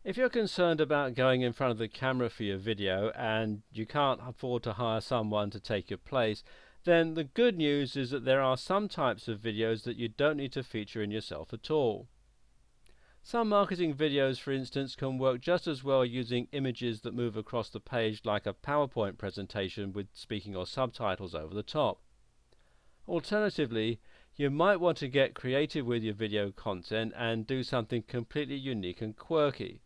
If you're concerned about going in front of the camera for your video and you can't afford to hire someone to take your place, then the good news is that there are some types of videos that you don't need to feature in yourself at all. Some marketing videos, for instance, can work just as well using images that move across the page like a PowerPoint presentation with speaking or subtitles over the top. Alternatively, you might want to get creative with your video content and do something completely unique and quirky.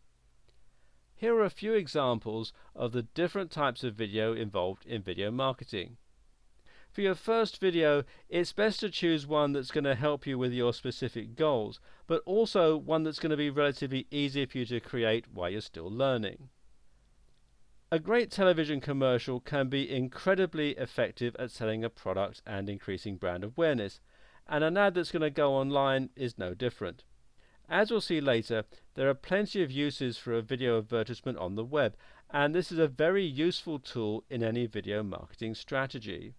Here are a few examples of the different types of video involved in video marketing. For your first video, it's best to choose one that's going to help you with your specific goals, but also one that's going to be relatively easy for you to create while you're still learning. A great television commercial can be incredibly effective at selling a product and increasing brand awareness, and an ad that's going to go online is no different. As we'll see later, there are plenty of uses for a video advertisement on the web, and this is a very useful tool in any video marketing strategy.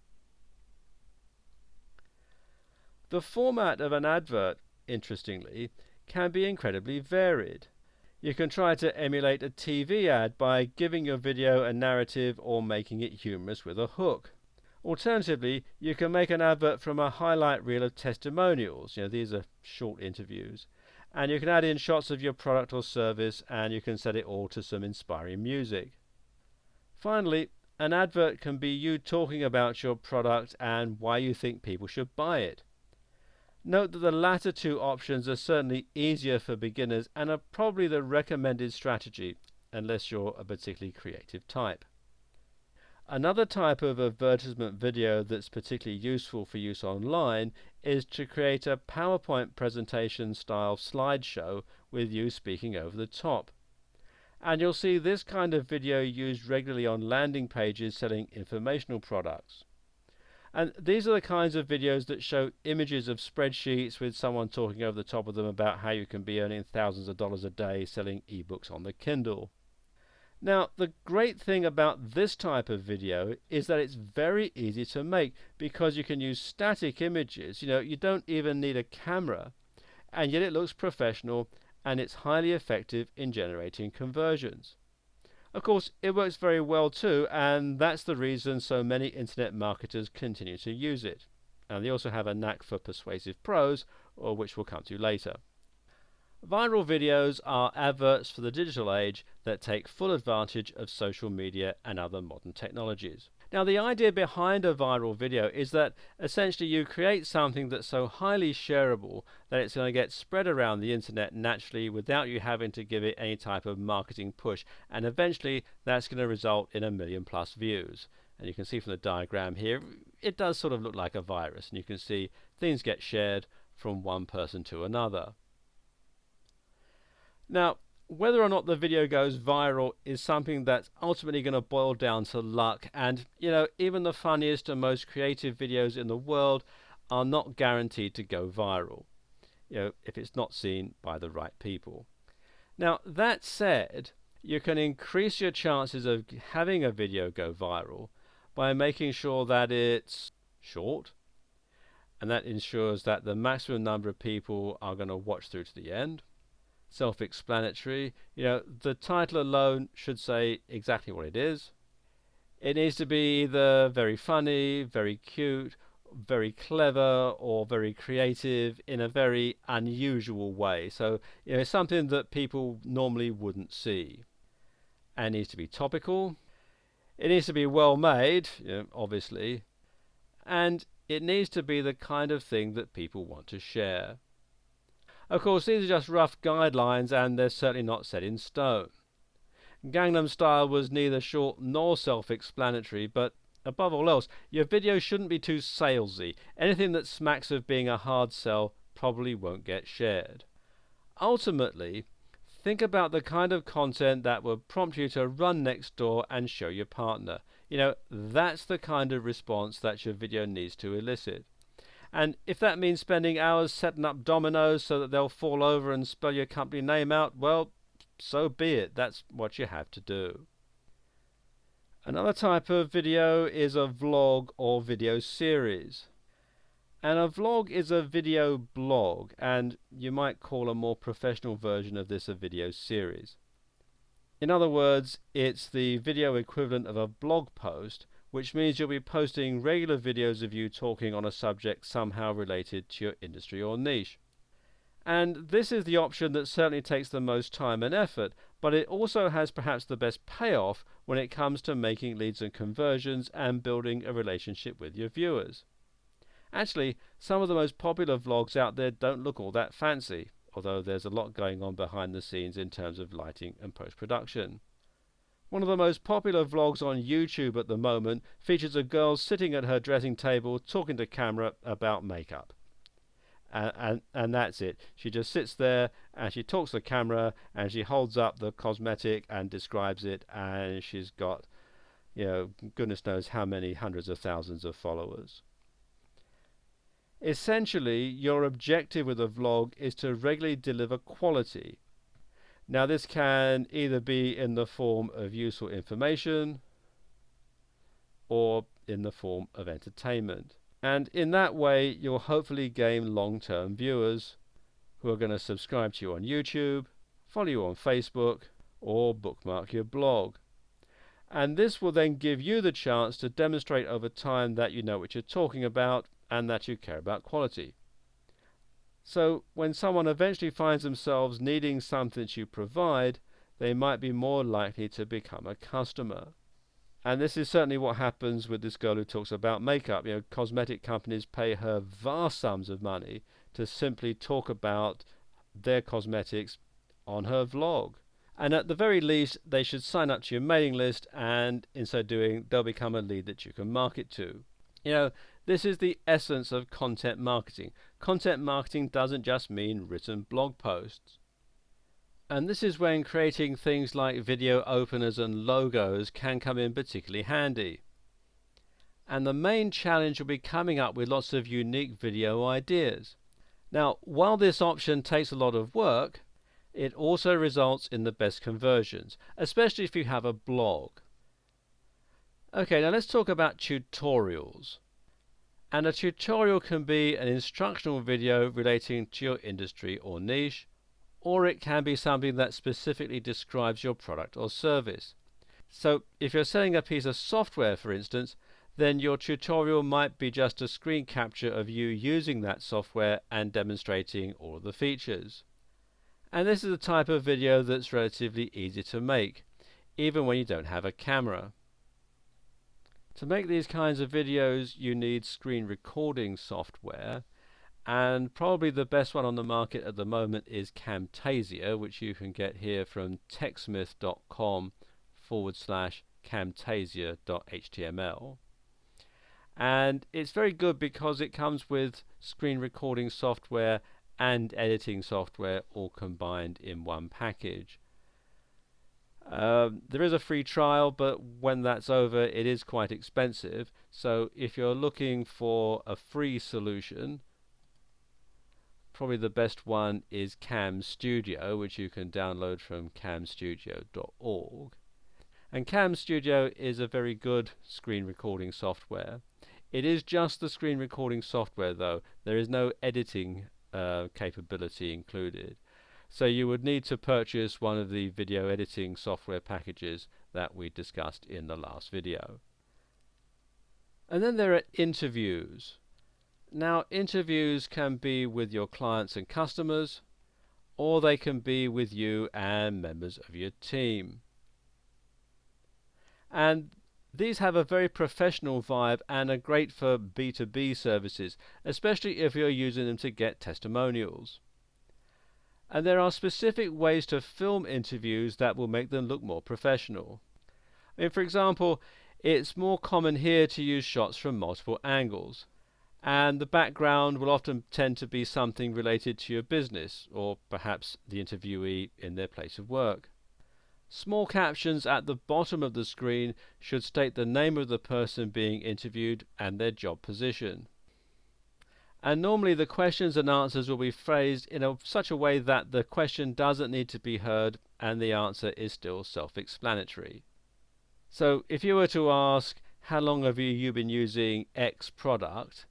The format of an advert, interestingly, can be incredibly varied. You can try to emulate a TV ad by giving your video a narrative or making it humorous with a hook. Alternatively, you can make an advert from a highlight reel of testimonials. These are short interviews. And you can add in shots of your product or service, and you can set it all to some inspiring music. Finally, an advert can be you talking about your product and why you think people should buy it. Note that the latter two options are certainly easier for beginners and are probably the recommended strategy, unless you're a particularly creative type. Another type of advertisement video that's particularly useful for use online is to create a PowerPoint presentation style slideshow with you speaking over the top. And you'll see this kind of video used regularly on landing pages selling informational products. And these are the kinds of videos that show images of spreadsheets with someone talking over the top of them about how you can be earning thousands of dollars a day selling ebooks on the Kindle. Now, the great thing about this type of video is that it's very easy to make because you can use static images. You don't even need a camera, and yet it looks professional and it's highly effective in generating conversions. Of course, it works very well too, and that's the reason so many internet marketers continue to use it. And they also have a knack for persuasive prose, or which we'll come to later. Viral videos are adverts for the digital age that take full advantage of social media and other modern technologies. Now, the idea behind a viral video is that essentially you create something that's so highly shareable that it's going to get spread around the internet naturally without you having to give it any type of marketing push, and eventually that's going to result in 1 million+ views. And you can see from the diagram here, it does sort of look like a virus, and you can see things get shared from one person to another. Now, whether or not the video goes viral is something that's ultimately going to boil down to luck, and even the funniest and most creative videos in the world are not guaranteed to go viral, if it's not seen by the right people. Now, that said, you can increase your chances of having a video go viral by making sure that it's short, and that ensures that the maximum number of people are going to watch through to the end. Self-explanatory. The title alone should say exactly what it is. It needs to be either very funny, very cute, very clever, or very creative in a very unusual way. So, something that people normally wouldn't see. And it needs to be topical. It needs to be well made, obviously. And it needs to be the kind of thing that people want to share. Of course, these are just rough guidelines, and they're certainly not set in stone. Gangnam Style was neither short nor self-explanatory, but above all else, your video shouldn't be too salesy. Anything that smacks of being a hard sell probably won't get shared. Ultimately, think about the kind of content that will prompt you to run next door and show your partner. That's the kind of response that your video needs to elicit. And if that means spending hours setting up dominoes so that they'll fall over and spell your company name out, well, so be it. That's what you have to do. Another type of video is a vlog or video series. And a vlog is a video blog, and you might call a more professional version of this a video series. In other words, it's the video equivalent of a blog post, which means you'll be posting regular videos of you talking on a subject somehow related to your industry or niche. And this is the option that certainly takes the most time and effort, but it also has perhaps the best payoff when it comes to making leads and conversions and building a relationship with your viewers. Actually, some of the most popular vlogs out there don't look all that fancy, although there's a lot going on behind the scenes in terms of lighting and post-production. One of the most popular vlogs on YouTube at the moment features a girl sitting at her dressing table talking to camera about makeup. And that's it. She just sits there and she talks to the camera and she holds up the cosmetic and describes it, and she's got, goodness knows how many hundreds of thousands of followers. Essentially, your objective with a vlog is to regularly deliver quality. Now, this can either be in the form of useful information or in the form of entertainment. And in that way, you'll hopefully gain long-term viewers who are going to subscribe to you on YouTube, follow you on Facebook, or bookmark your blog. And this will then give you the chance to demonstrate over time that you know what you're talking about and that you care about quality. So when someone eventually finds themselves needing something that you provide, they might be more likely to become a customer. And this is certainly what happens with this girl who talks about makeup. Cosmetic companies pay her vast sums of money to simply talk about their cosmetics on her vlog. And at the very least, they should sign up to your mailing list, and in so doing, they'll become a lead that you can market to. This is the essence of content marketing. Content marketing doesn't just mean written blog posts. And this is when creating things like video openers and logos can come in particularly handy. And the main challenge will be coming up with lots of unique video ideas. Now, while this option takes a lot of work, it also results in the best conversions, especially if you have a blog. Okay, now let's talk about tutorials. And a tutorial can be an instructional video relating to your industry or niche, or it can be something that specifically describes your product or service. So if you're selling a piece of software, for instance, then your tutorial might be just a screen capture of you using that software and demonstrating all of the features. And this is a type of video that's relatively easy to make, even when you don't have a camera. To make these kinds of videos, you need screen recording software, and probably the best one on the market at the moment is Camtasia, which you can get here from techsmith.com/camtasia.html. And it's very good because it comes with screen recording software and editing software all combined in one package. There is a free trial, but when that's over, it is quite expensive. So if you're looking for a free solution, probably the best one is Cam Studio, which you can download from camstudio.org. And Cam Studio is a very good screen recording software. It is just the screen recording software, though. There is no editing capability included. So you would need to purchase one of the video editing software packages that we discussed in the last video. And then there are interviews. Now, interviews can be with your clients and customers, or they can be with you and members of your team. And these have a very professional vibe and are great for B2B services, especially if you're using them to get testimonials. And there are specific ways to film interviews that will make them look more professional. For example, it's more common here to use shots from multiple angles, and the background will often tend to be something related to your business, or perhaps the interviewee in their place of work. Small captions at the bottom of the screen should state the name of the person being interviewed and their job position. And normally the questions and answers will be phrased in such a way that the question doesn't need to be heard and the answer is still self-explanatory. So if you were to ask, how long have you been using X product,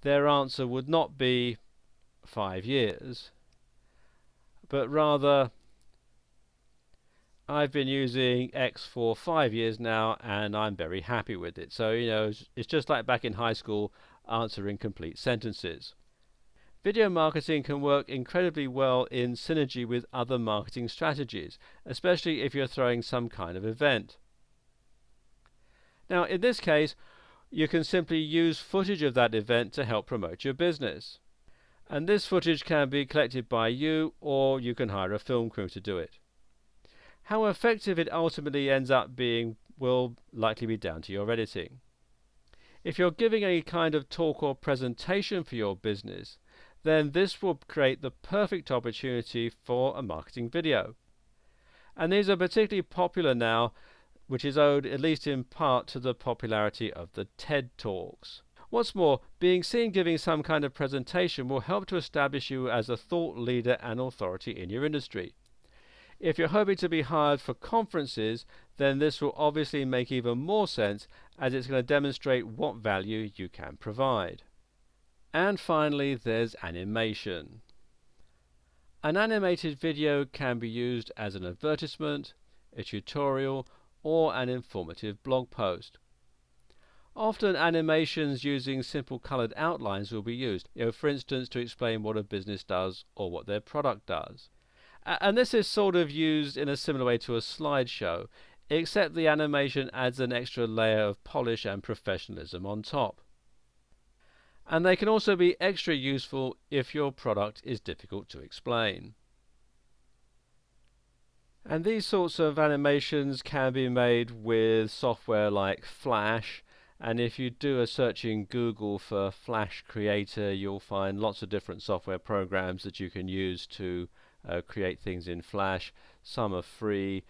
their answer would not be 5 years, but rather I've been using X for 5 years now, and I'm very happy with it. So, it's just like back in high school answering complete sentences. Video marketing can work incredibly well in synergy with other marketing strategies, especially if you're throwing some kind of event. Now, in this case, you can simply use footage of that event to help promote your business. And this footage can be collected by you, or you can hire a film crew to do it. How effective it ultimately ends up being will likely be down to your editing. If you're giving a kind of talk or presentation for your business, then this will create the perfect opportunity for a marketing video. And these are particularly popular now, which is owed at least in part to the popularity of the TED Talks. What's more, being seen giving some kind of presentation will help to establish you as a thought leader and authority in your industry. If you're hoping to be hired for conferences, then this will obviously make even more sense, as it's going to demonstrate what value you can provide. And finally, there's animation. An animated video can be used as an advertisement, a tutorial, or an informative blog post. Often animations using simple colored outlines will be used, for instance, to explain what a business does or what their product does. And this is sort of used in a similar way to a slideshow, except the animation adds an extra layer of polish and professionalism on top. And they can also be extra useful if your product is difficult to explain. And these sorts of animations can be made with software like Flash, and if you do a search in Google for Flash Creator, you'll find lots of different software programs that you can use to create things in Flash. Some are free,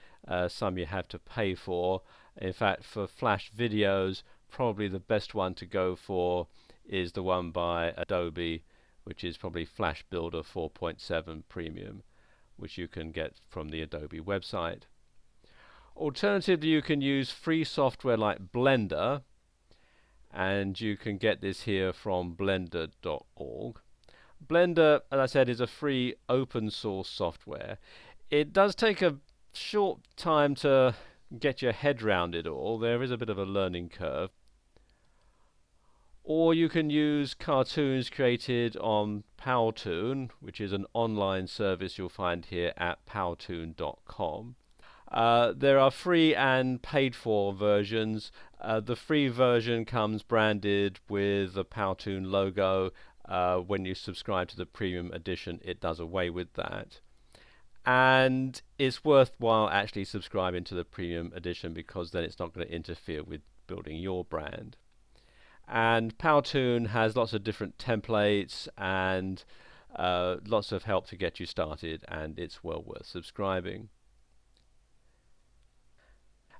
some you have to pay for. In fact, for Flash videos, probably the best one to go for is the one by Adobe, which is probably Flash Builder 4.7 Premium, which you can get from the Adobe website. Alternatively, you can use free software like Blender, and you can get this here from blender.org. Blender, as I said, is a free open source software. It does take a short time to get your head round it all. There is a bit of a learning curve. Or you can use cartoons created on Powtoon, which is an online service you'll find here at powtoon.com. There are free and paid for versions. The free version comes branded with the Powtoon logo. When you subscribe to the premium edition, it does away with that. And it's worthwhile actually subscribing to the premium edition, because then it's not going to interfere with building your brand. And Powtoon has lots of different templates and lots of help to get you started, and it's well worth subscribing.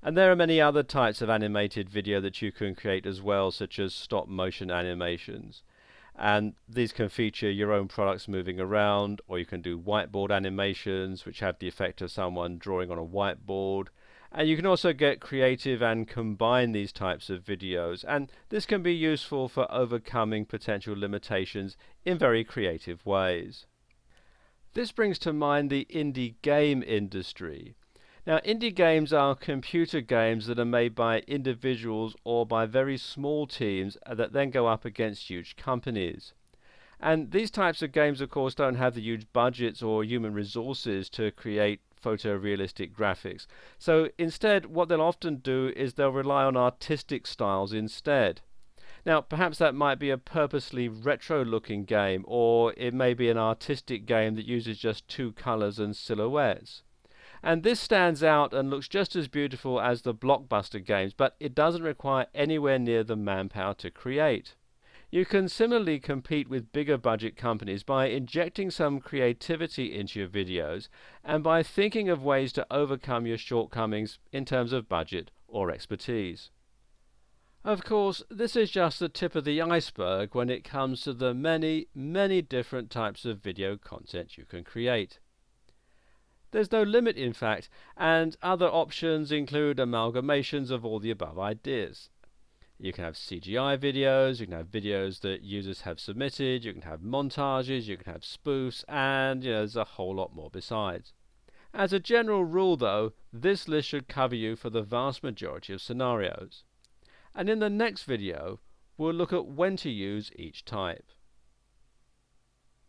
And there are many other types of animated video that you can create as well, such as stop motion animations. And these can feature your own products moving around, or you can do whiteboard animations, which have the effect of someone drawing on a whiteboard. And you can also get creative and combine these types of videos, and this can be useful for overcoming potential limitations in very creative ways. This brings to mind the indie game industry. Now, indie games are computer games that are made by individuals or by very small teams that then go up against huge companies. And these types of games, of course, don't have the huge budgets or human resources to create photorealistic graphics. So instead, what they'll often do is they'll rely on artistic styles instead. Now, perhaps that might be a purposely retro-looking game, or it may be an artistic game that uses just two colors and silhouettes. And this stands out and looks just as beautiful as the blockbuster games, but it doesn't require anywhere near the manpower to create. You can similarly compete with bigger budget companies by injecting some creativity into your videos and by thinking of ways to overcome your shortcomings in terms of budget or expertise. Of course, this is just the tip of the iceberg when it comes to the many, many different types of video content you can create. There's no limit, in fact, and other options include amalgamations of all the above ideas. You can have CGI videos, you can have videos that users have submitted, you can have montages, you can have spoofs, and there's a whole lot more besides. As a general rule though, this list should cover you for the vast majority of scenarios. And in the next video, we'll look at when to use each type.